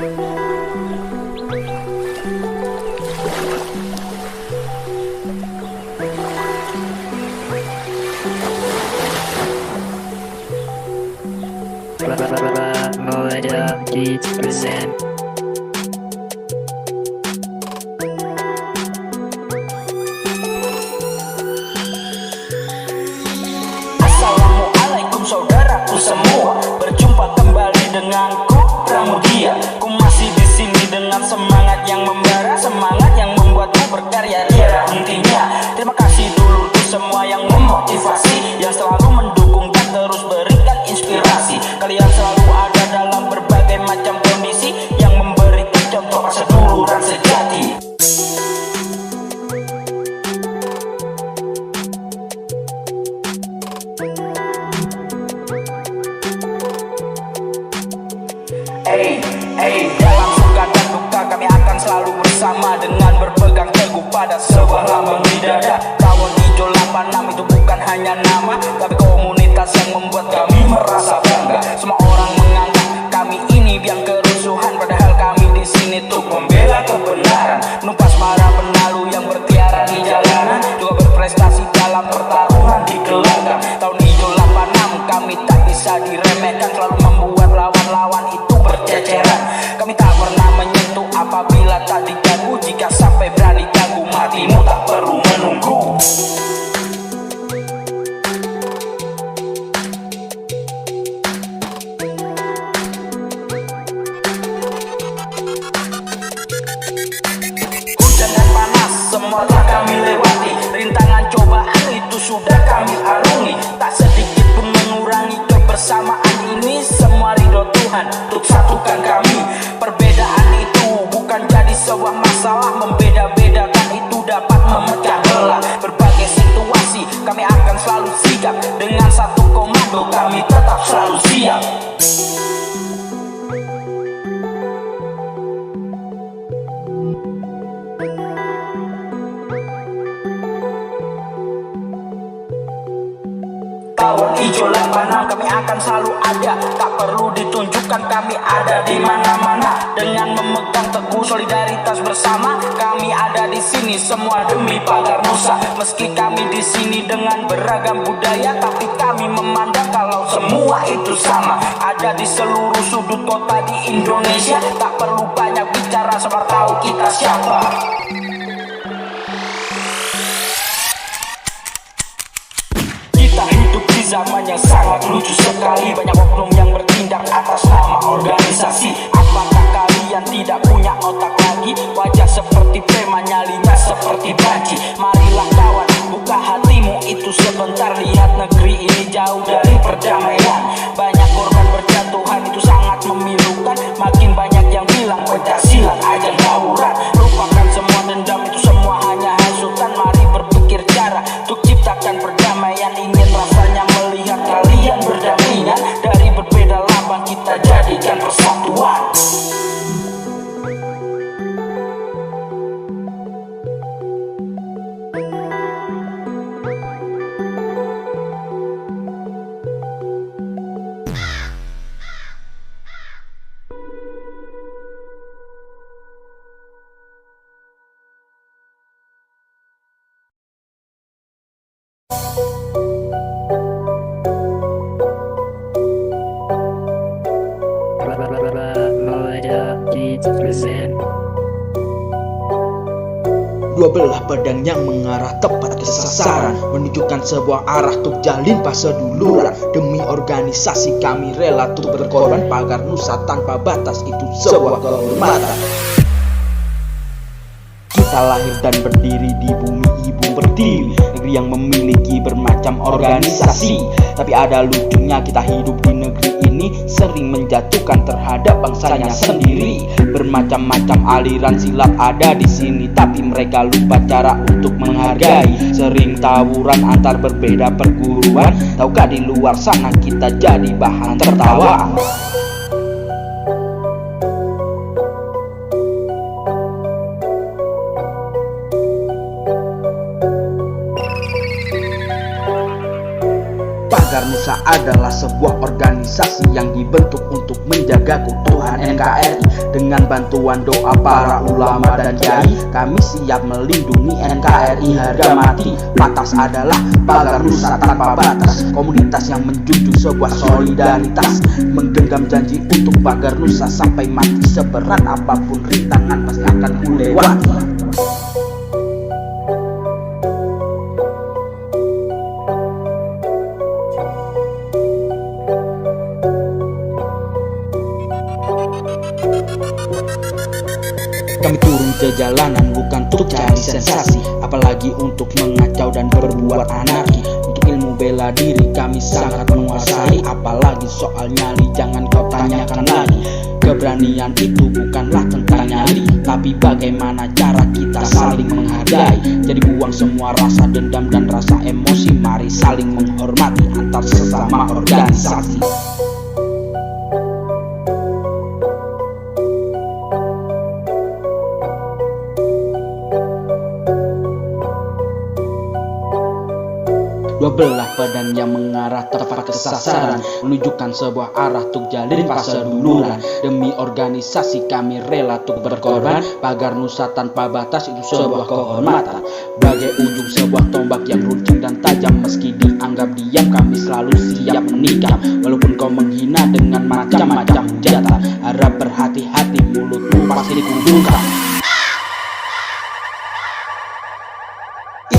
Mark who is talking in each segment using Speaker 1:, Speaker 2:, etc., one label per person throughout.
Speaker 1: Moda Beats present.
Speaker 2: Assalamualaikum saudaraku semua, berjumpa kembali denganku Pramudia. Ku masih di sini dengan semangat yang membara, semangat yang membuatku berkarya tiada hentinya. Terima kasih dulu untuk semua yang memotivasi, yang selalu mendukung dan terus berikan inspirasi. Kalian selalu ada dalam berbagai macam kondisi, yang memberikan contoh seduluran sejati. Dalam suka dan duka kami akan selalu bersama, dengan berpegang teguh pada sebuah lambang di dada. Tawon Hijau 86 itu bukan hanya nama, tapi komunitas yang membuat kami merasa bangga. Semua orang menganggap kami ini biang kerusuhan, padahal kami di sini tuh membela kebenaran, menumpas para penalu yang berkeliaran di jalanan, juga berprestasi dalam pertarungan di gelanggang. Tahun Hijau 86 kami tak bisa diremehkan, selalu membuat lawan-lawan itu berceceran. Kami tak pernah menyentuh apabila tak diganggu, jika sampai berani ganggu matimu tak perlu menunggu. Hujan dan panas semua telah kami lewati, rintangan cobaan itu sudah kami arungi. Tak sedikit pun mengurangi kebersamaan ini, semua ridho Tuhan untuk satukan kami. Perbedaan itu bukan jadi sebuah masalah, membeda-bedakan itu dapat memecah belah. Berbagai situasi kami akan selalu sigap, dengan satu komando kami tetap selalu siap. Tawon Hijau 86 kami akan selalu ada, tak perlu ditunjukkan kami ada di mana-mana. Dengan memegang teguh solidaritas bersama, kami ada di sini semua demi pagar nusa. Meski kami di sini dengan beragam budaya, tapi kami memandang kalau semua itu sama. Ada di seluruh sudut kota di Indonesia, tak perlu banyak bicara, semua tahu kita siapa. Kita hidup di zaman yang sangat lucu sekali, banyak oknum yang bertindak atas nama organisasi. Apakah kalian tidak punya otak lagi? Wajah seperti preman, nyalinya seperti banci. Marilah kawan, buka hatimu itu sebentar, lihat negeri ini jauh dari perdamaian. Banyak korban berjatuhan, itu sangat memilukan. Makin banyak yang bilang Pancasila aja tawuran. Lupakan semua dendam, itu semua hanya hasutan. Mari berpikir cara untuk ciptakan perdamaian. Ingin rasanya melihat kalian berdampingan, dari berbeda lambang kita jadikan persatuan.
Speaker 1: Moda Beats present.
Speaker 3: Dua belah pedang yang mengarah tepat ke sasaran, menunjukkan sebuah arah untuk jalin paseduluran. Demi organisasi kami rela untuk berkorban, pagar nusa tanpa batas itu sebuah kehormatan. Kita lahir dan berdiri di bumi ibu pertiwi, negeri yang memiliki bermacam organisasi. Tapi ada lucunya, kita hidup di negeri ini sering menjatuhkan terhadap bangsanya sendiri. Bermacam-macam aliran silat ada di sini, tapi mereka lupa cara untuk menghargai. Sering tawuran antar berbeda perguruan, tahukah di luar sana kita jadi bahan tertawa. Pagar Nusa adalah sebuah organisasi yang dibentuk untuk menjaga keutuhan NKRI. Dengan bantuan doa para ulama dan kiai, kami siap melindungi NKRI harga mati. Patas adalah pagar nusa tanpa batas, komunitas yang menjunjung sebuah solidaritas, menggenggam janji untuk pagar nusa sampai mati. Seberat apapun rintangan pasti akan kulewati. Kami turun ke jalanan bukan untuk cari sensasi, apalagi untuk mengacau dan berbuat anarki. Untuk ilmu bela diri kami sangat menguasai, apalagi soal nyali jangan kau tanyakan lagi. Keberanian itu bukanlah tentang nyali, tapi bagaimana cara kita saling menghargai. Jadi buang semua rasa dendam dan rasa emosi, mari saling menghormati antar sesama organisasi. Dua belah badan yang mengarah tepat ke sasaran, menunjukkan sebuah arah untuk jalin fase duluran. Demi organisasi kami rela untuk berkorban, pagar nusa tanpa batas itu sebuah kehormatan. Bagai ujung sebuah tombak yang runcing dan tajam, meski dianggap diam kami selalu siap menikam. Walaupun kau menghina dengan macam-macam hujatan, harap berhati-hati mulutmu pasti kubuka.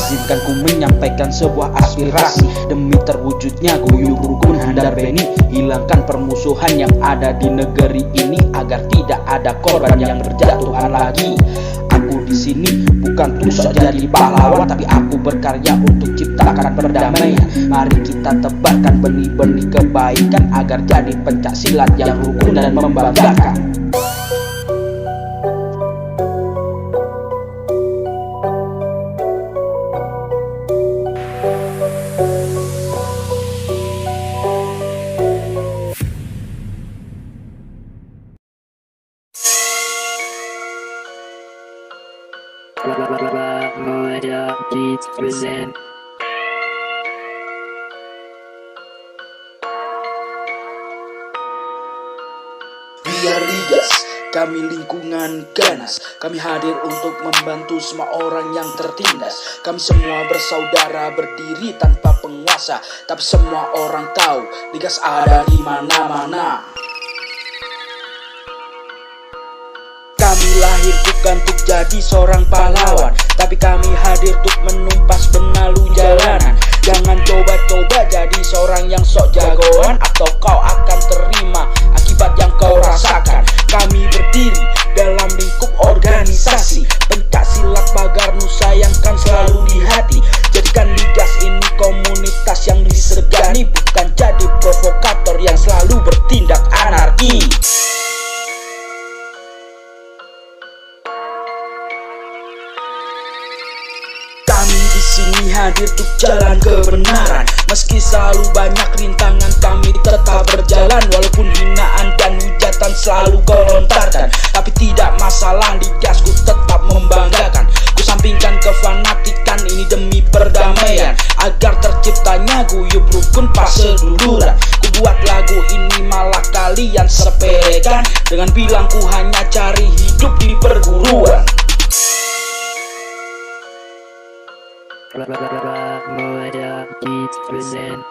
Speaker 3: Izinkan ku menyampaikan sebuah aspirasi demi terwujudnya guyub rukun handar beni. Hilangkan permusuhan yang ada di negeri ini agar tidak ada korban yang berjatuhan lagi. Aku di sini bukan tusuk jadi pahlawan, tapi aku berkarya untuk ciptakan perdamaian. Mari kita tebarkan benih-benih kebaikan agar jadi pencak silat yang rukun dan membanggakan.
Speaker 1: Moeda Beats present.
Speaker 3: Biar digas, kami lingkungan ganas. Kami hadir untuk membantu semua orang yang tertindas. Kami semua bersaudara berdiri tanpa penguasa, tapi semua orang tahu digas ada di mana-mana. Kami lahir bukan untuk jadi seorang pahlawan, tapi kami hadir untuk menumpas benalu jalanan. Jangan coba-coba jadi seorang yang sok jagoan, atau kau akan terima akibat yang kau rasakan. Kami berdiri dalam lingkup organisasi, pencak silat pagar nusa yang kan selalu di hati. Jadikan Ligas ini komunitas yang disegani, bukan jadi provokator yang selalu bertindak anarki. Sini hadir untuk jalan kebenaran, meski selalu banyak rintangan kami tetap berjalan. Walaupun hinaan dan hujatan selalu kau lontarkan, tapi tidak masalah, Ligasku tetap membanggakan. Ku sampingkan kefanatikan ini demi perdamaian, agar terciptanya guyub rukun pas seduluran. Ku buat lagu ini malah kalian sepelekan, dengan bilang ku hanya cari hidup di perguruan.
Speaker 1: Moeda Beats present.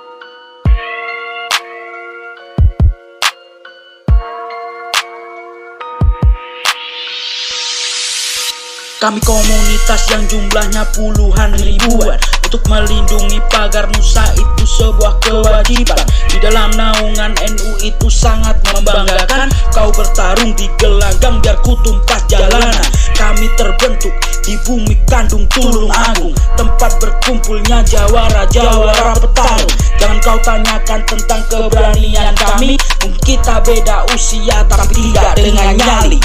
Speaker 3: Kami komunitas yang jumlahnya puluhan ribuan, untuk melindungi pagar nusa itu sebuah kewajiban. Di dalam naungan NU itu sangat membanggakan. Kau bertarung di gelanggang biar ku tumpas jalanan. Kami terbentuk di bumi kandung Tulung Agung, tempat berkumpulnya jawara-jawara petarung. Jangan kau tanyakan tentang keberanian kami, kita beda usia tapi tidak dengan nyali.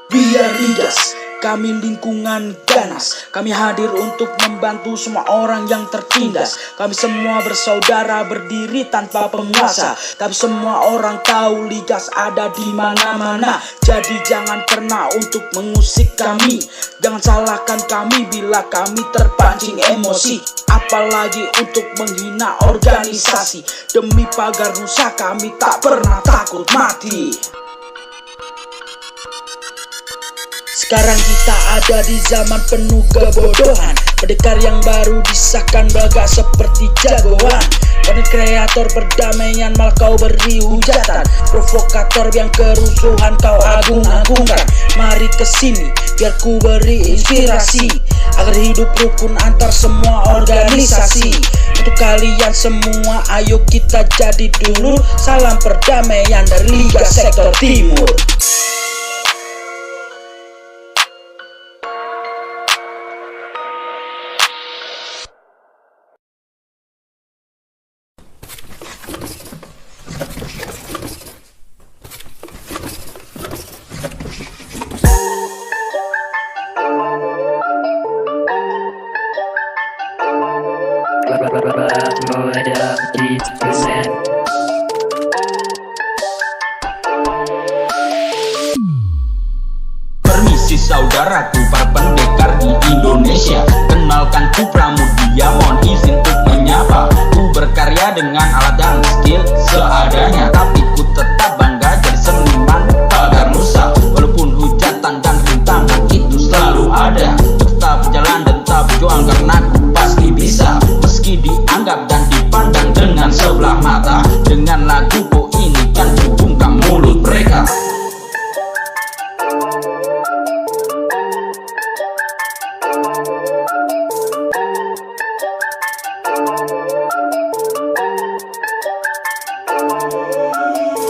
Speaker 3: Biar Ligas,
Speaker 4: kami lingkungan ganas. Kami hadir untuk membantu semua orang yang tertindas. Kami semua bersaudara berdiri tanpa penguasa. Tapi semua orang tahu Ligas ada di mana-mana. Jadi jangan pernah untuk mengusik kami. Jangan salahkan kami bila kami terpancing emosi. Apalagi untuk menghina organisasi. Demi pagar nusa kami tak pernah takut mati. Sekarang kita ada di zaman penuh kebodohan. Pendekar yang baru disahkan belaga seperti jagoan. Konten kreator perdamaian malah kau beri hujatan. Provokator yang kerusuhan kau agung-agungkan. Mari kesini biar ku beri inspirasi agar hidup rukun antar semua organisasi. Untuk kalian semua ayo kita jadi dulur. Salam perdamaian dari Liga Sektor Timur.
Speaker 1: Moda Beats present.
Speaker 2: Permisi saudaraku para pendekar di Indonesia, kenalkan ku Pramudia, mohon izin untuk menyapa. Ku berkarya dengan alat dan skill seadanya, tapi ku tetap bangga jadi seniman pagar nusa. Walaupun hujatan dan rintangan itu selalu ada, tetap berjalan dan tetap berjuang karena ku pasti bisa. Meski dianggap dan dipandang dengan sebelah mata, dengan laguku ini kan ku bungkam mulut mereka.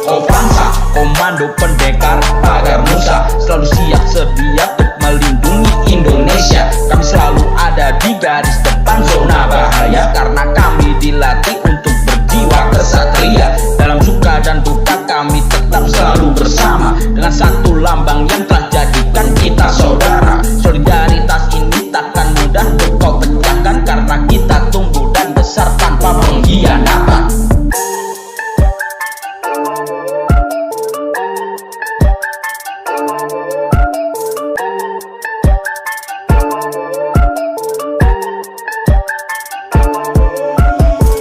Speaker 2: Kopansa, komando pendekar pagar nusa, selalu siap sedia untuk melindungi Indonesia. Kami selalu ada di garis depan zona bahaya, karena kami dilatih untuk berjiwa kesatria. Dalam suka dan duka kami tetap selalu bersama, dengan satu lambang yang telah jadikan kita saudara. Solidaritas ini takkan mudah untuk kau pecahkan, karena kita tumbuh dan besar tanpa pengkhianatan.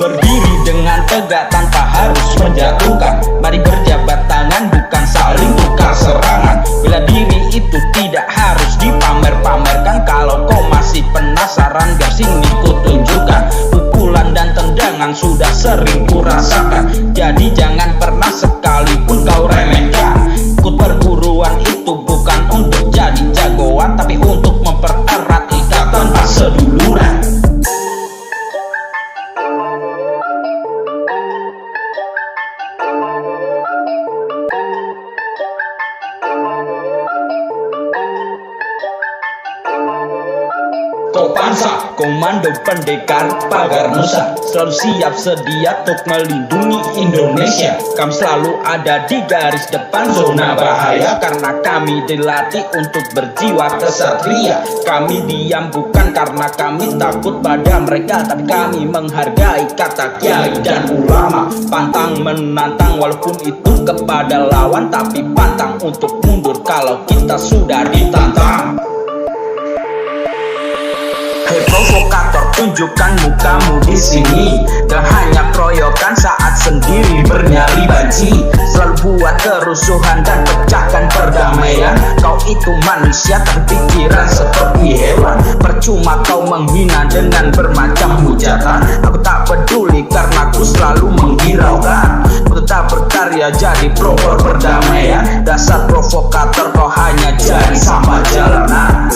Speaker 2: Berdiri dengan tegak tanpa harus menjatuhkan. Mari berjabat tangan bukan saling tukar serangan. Bila diri itu tidak harus dipamer-pamerkan. Kalau kau masih penasaran biar sini ku tunjukkan. Pukulan dan tendangan sudah sering ku rasakan. Jadi jangan pernah sekalipun kau remehkan. Ikut perguruan itu bukan untuk jadi jagoan, tapi untuk mempererat ikatan perseduluran. Kopansa, komando pendekar pagar nusa, selalu siap sedia untuk melindungi Indonesia. Kami selalu ada di garis depan zona bahaya, karena kami dilatih untuk berjiwa kesatria. Kami diam bukan karena kami takut pada mereka, tapi kami menghargai kata kiai dan ulama. Pantang menantang walaupun itu kepada lawan, tapi pantang untuk mundur kalau kita sudah ditantang. Hei provokator, tunjukkan mukamu di sini. Dan hanya keroyokan saat sendiri bernyali banci. Selalu buat kerusuhan dan pecahkan perdamaian. Kau itu manusia tapi pikiran seperti hewan. Percuma kau menghina dengan bermacam hujatan. Aku tak peduli karena aku selalu menghiraukan. Aku tetap berkarya jadi pro perdamaian. Dasar provokator kau hanya jadi sampah jalanan.